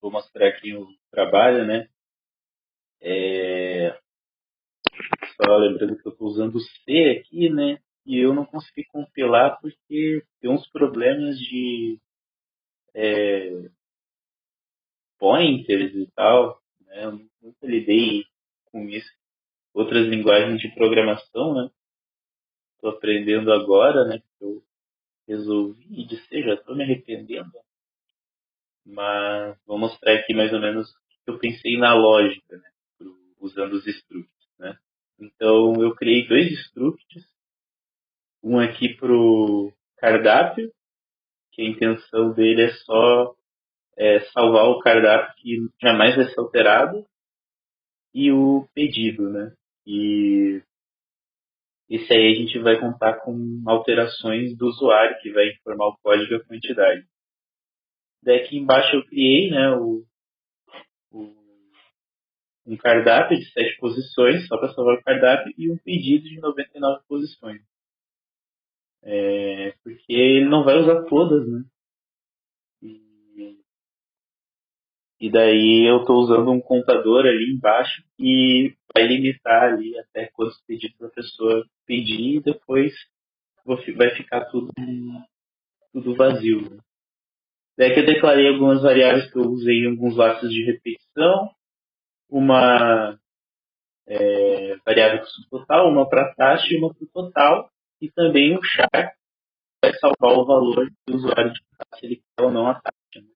Vou mostrar aqui o trabalho, né? Só lembrando que eu estou usando o C aqui, né? E eu não consegui compilar porque tem uns problemas de pointers e tal, né? Eu nunca lidei com isso. Outras linguagens de programação, né? Estou aprendendo agora, né? Que eu resolvi de C, já estou me arrependendo. Mas vou mostrar aqui mais ou menos o que eu pensei na lógica, né? Usando os structs, né? Então eu criei dois structs, um aqui para o cardápio, que a intenção dele é só salvar o cardápio que jamais vai ser alterado, e o pedido, né? E esse aí a gente vai contar com alterações do usuário, que vai informar o código e a quantidade. Daí aqui embaixo eu criei, né, um cardápio de 7 posições, só para salvar o cardápio, e um pedido de 99 posições. Porque ele não vai usar todas, né? E daí eu estou usando um contador ali embaixo e vai limitar ali até quantos pedidos a pessoa pedir e depois vai ficar tudo vazio. Né? Daí que eu declarei algumas variáveis que eu usei em alguns laços de repetição, uma variável para o subtotal, uma para taxa e uma para o total, e também um char vai salvar o valor do usuário de se ele quer ou não a taxa. Né?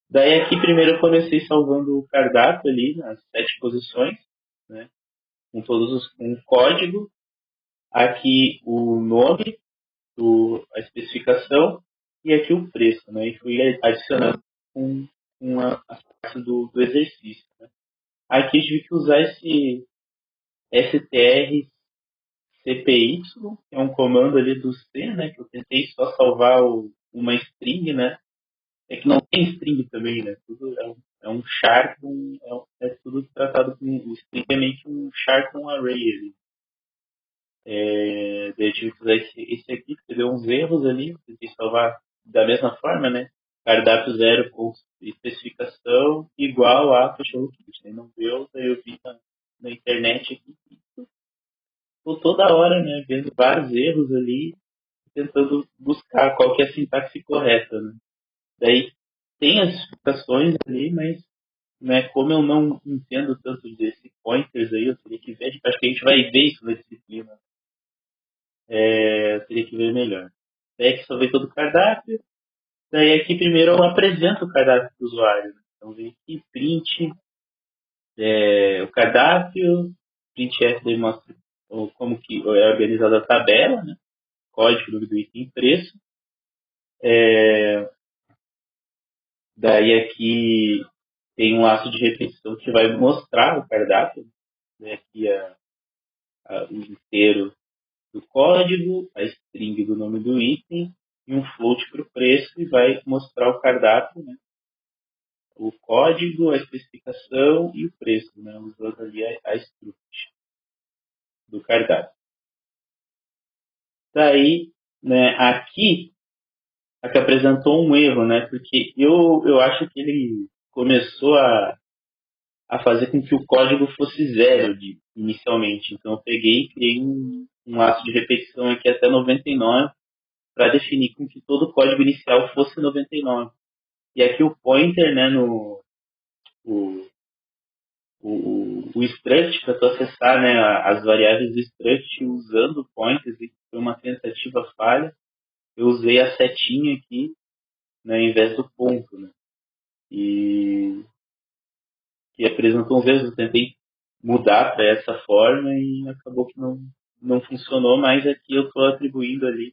Daí aqui primeiro eu comecei salvando o cardápio ali nas 7 posições, né? Com um código, aqui o nome, a especificação e aqui o preço, né? E fui adicionando as partes do exercício. Né? Aqui eu tive que usar esse str cpy, que é um comando ali do C, né? Que eu tentei só salvar uma string, né? É que não tem string também, né? Tudo é um char é tudo tratado com o string é meio que um char com array ali. Daí eu tive que usar esse aqui, porque deu uns erros ali, tentei salvar da mesma forma, né? Cardápio zero com especificação igual a cachorro quente. Aí não deu, daí eu vi na internet aqui, tô toda hora, né? Vendo vários erros ali, tentando buscar qual que é a sintaxe correta, né? Daí tem as explicações ali, mas né, como eu não entendo tanto desses pointers aí, eu teria que ver, acho que a gente vai ver isso na disciplina. Eu teria que ver melhor. Daí aqui só vem todo o cardápio. Daí aqui primeiro eu apresento o cardápio para o usuário. Né? Então vem aqui, print o cardápio, printf daí mostra como que é organizada a tabela, né? Código do item preço. Daí aqui tem um laço de repetição que vai mostrar o cardápio. Né? Aqui o inteiro do código, a string do nome do item e um float para o preço e vai mostrar o cardápio, né? O código, a especificação e o preço, né? Usando ali a struct do cardápio. Daí, né, aqui apresentou um erro, né? Porque eu acho que ele começou a fazer com que o código fosse zero inicialmente. Então eu peguei e criei um laço de repetição aqui até 99 para definir com que todo o código inicial fosse 99. E aqui o pointer, né, no o, o struct, para tu acessar né, as variáveis do struct usando pointers, e foi uma tentativa falha. Eu usei a setinha aqui né, ao invés do ponto. Né, e que apresentou uns erros. Eu tentei mudar para essa forma e acabou que não funcionou, mas aqui eu estou atribuindo ali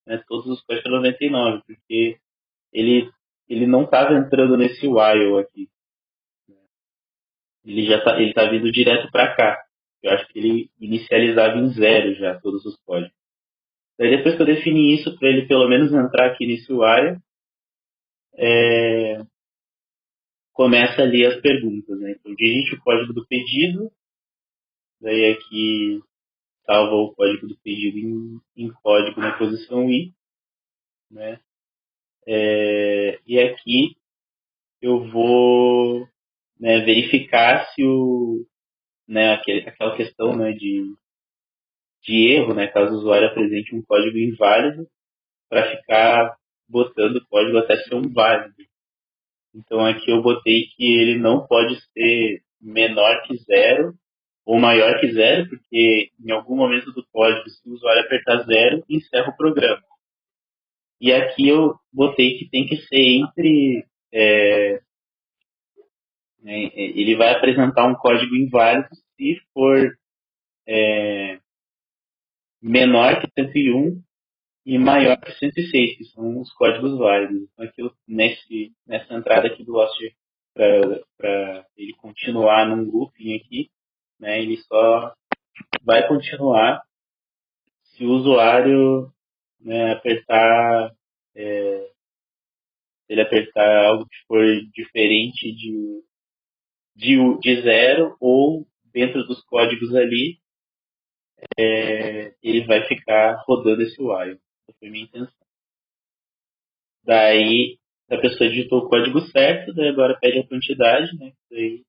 né, todos os códigos para 99, porque ele, ele não estava entrando nesse while aqui. Ele tá vindo direto para cá. Eu acho que ele inicializava em zero já todos os códigos. Daí depois que eu defini isso para ele pelo menos entrar aqui nesse while, começa ali as perguntas, né? Então digite o código do pedido, daí aqui salva o código do pedido em código na posição i, né? E aqui eu vou, né, verificar se né, aquela questão, né, de erro, né, caso o usuário apresente um código inválido, para ficar botando o código até ser um válido. Então aqui eu botei que ele não pode ser menor que zero ou maior que zero, porque em algum momento do código, se o usuário apertar zero, encerra o programa. E aqui eu botei que tem que ser entre. Ele vai apresentar um código inválido se for menor que 101 e maior que 106, que são os códigos válidos. Então, aqui nessa entrada aqui do Lost, para ele continuar num looping aqui, né, ele só vai continuar se o usuário, né, ele apertar algo que for diferente de zero, ou dentro dos códigos ali, ele vai ficar rodando esse while. Essa foi a minha intenção. Daí, a pessoa digitou o código certo, daí agora pede a quantidade, né? Daí,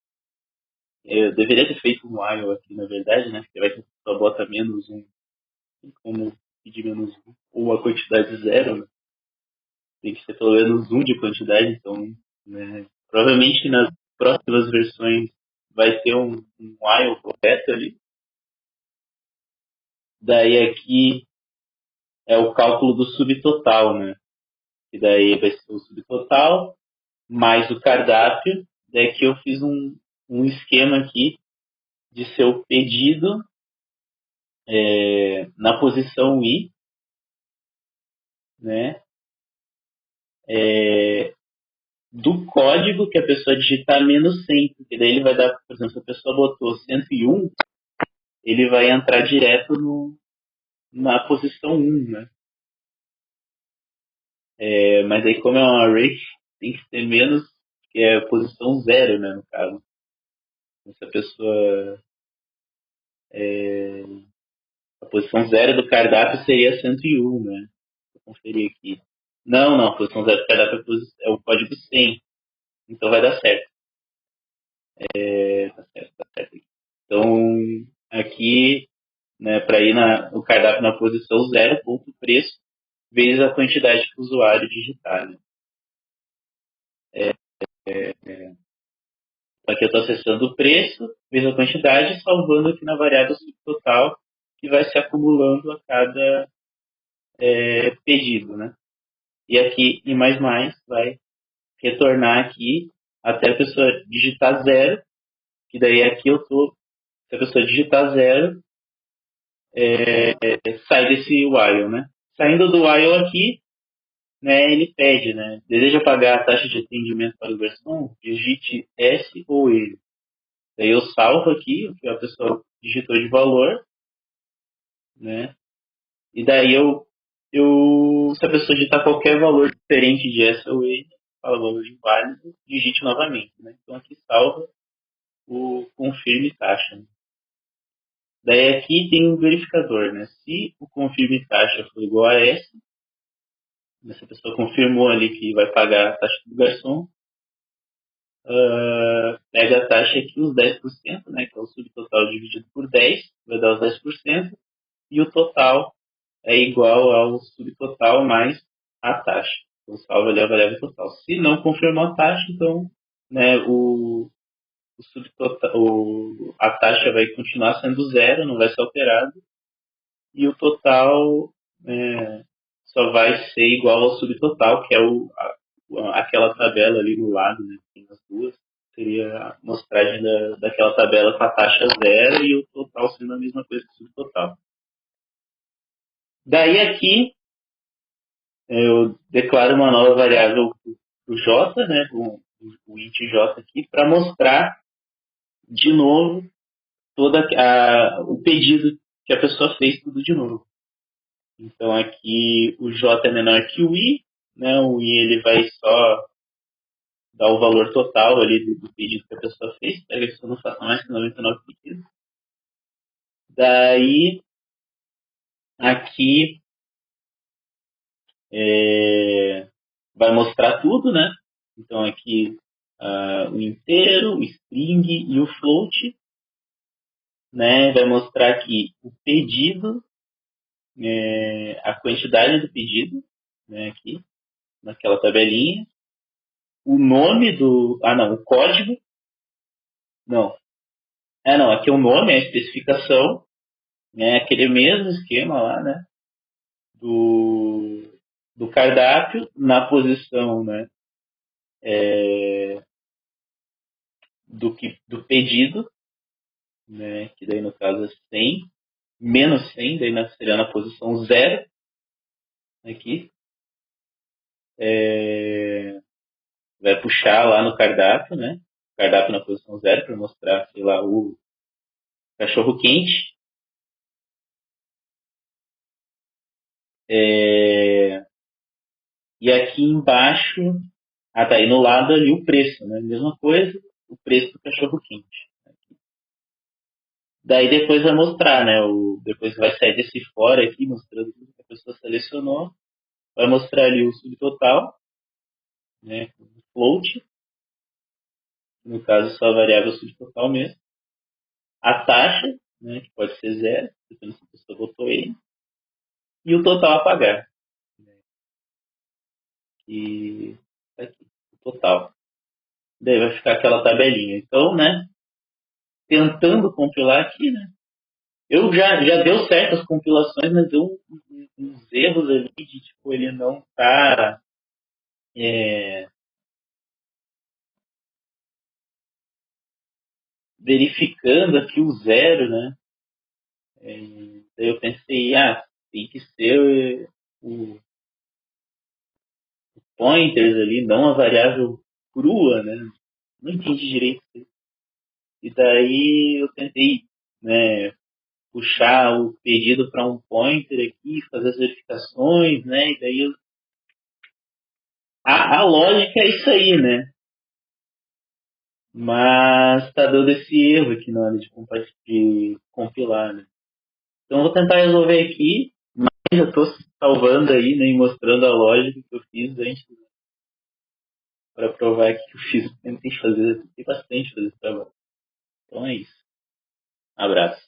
eu deveria ter feito um while aqui, na verdade, né? Porque vai que a pessoa bota menos um, como pedir menos um, ou a quantidade zero, né? Tem que ser pelo menos um de quantidade, então, né? Provavelmente nas próximas versões vai ter um while correto ali. Daí aqui é o cálculo do subtotal, né? E daí vai ser o subtotal mais o cardápio. Daí que eu fiz um esquema aqui de seu pedido na posição I, né? Do código que a pessoa digitar menos 100, porque daí ele vai dar, por exemplo, se a pessoa botou 101, ele vai entrar direto na posição 1, né? Mas aí como é um array, tem que ser menos, que é a posição 0, né, no caso. Se a pessoa... A posição 0 do cardápio seria 101, né? Vou conferir aqui. Não, a posição 0 do cardápio é o código 100. Então vai dar certo. Tá certo, tá certo. Então, aqui, né, para ir o cardápio na posição 0, ponto preço, vezes a quantidade que o usuário digitar, né? Aqui eu estou acessando o preço, vezes a quantidade, salvando aqui na variável subtotal, que vai se acumulando a cada pedido, né? E aqui, em mais, vai retornar aqui até a pessoa digitar zero, que daí aqui eu tô, se a pessoa digitar zero, sai desse while, né? Saindo do while aqui, né, ele pede, né, deseja pagar a taxa de atendimento para o garçom, digite S ou ele. Daí eu salvo aqui o que a pessoa digitou de valor, né, e daí se a pessoa digitar qualquer valor diferente de S ou ele, fala valor inválido, digite novamente, né. Então aqui salva o confirme taxa, né? Daí aqui tem um verificador, né? Se o confirme taxa for igual a S, se a pessoa confirmou ali que vai pagar a taxa do garçom, pega a taxa aqui, os 10%, né? Que é o subtotal dividido por 10, vai dar os 10%, e o total é igual ao subtotal mais a taxa. Então salva ali a variável total. Se não confirmou a taxa, então, né, a taxa vai continuar sendo zero, não vai ser alterada, e o total só vai ser igual ao subtotal, que é aquela tabela ali no lado, né? Tem as duas. Seria a mostragem daquela tabela com a taxa zero e o total sendo a mesma coisa que o subtotal. Daí aqui eu declaro uma nova variável para o J, né? O int J aqui, para mostrar de novo o pedido que a pessoa fez tudo de novo. Então aqui o J é menor que o I, né? O I ele vai só dar o valor total ali do pedido que a pessoa fez, pega que não faça mais que 99 pedidos. Daí aqui vai mostrar tudo, né? Então aqui o inteiro, o string e o float, né? Vai mostrar aqui o pedido, a quantidade do pedido, né? Aqui naquela tabelinha, o nome do, não, o código, não, não, aqui é o nome, é a especificação, né? Aquele mesmo esquema lá, né? Do cardápio na posição, né? Do pedido, né? Que daí no caso é 100, menos 100, daí seria na posição 0 aqui. Vai puxar lá no cardápio, né? Cardápio na posição 0 para mostrar, sei lá, o cachorro quente. E aqui embaixo, tá aí no lado ali o preço, né? Mesma coisa, o preço do cachorro quente. Daí depois vai mostrar, né? Depois vai sair desse fora aqui, mostrando tudo que a pessoa selecionou. Vai mostrar ali o subtotal, né? O float, no caso só a variável subtotal mesmo. A taxa, né? Que pode ser 0, dependendo se a pessoa botou ele. E o total a pagar. E tá aqui, o total. Daí vai ficar aquela tabelinha. Então, né? Tentando compilar aqui, né? Eu já deu certo as compilações, mas deu uns erros ali de tipo, ele não tá verificando aqui o 0, né? Daí eu pensei, tem que ser o pointers ali, não a variável crua, né? Não entendi direito. E daí eu tentei, né, puxar o pedido para um pointer aqui, fazer as verificações, né? E daí a lógica é isso aí, né? Mas tá dando esse erro aqui na hora de compilar, né? Então eu vou tentar resolver aqui, mas já estou salvando aí, né, e mostrando a lógica que eu fiz antes para provar que eu fiz. Tentei fazer, tentei bastante fazer esse trabalho. Então é isso. Abraço.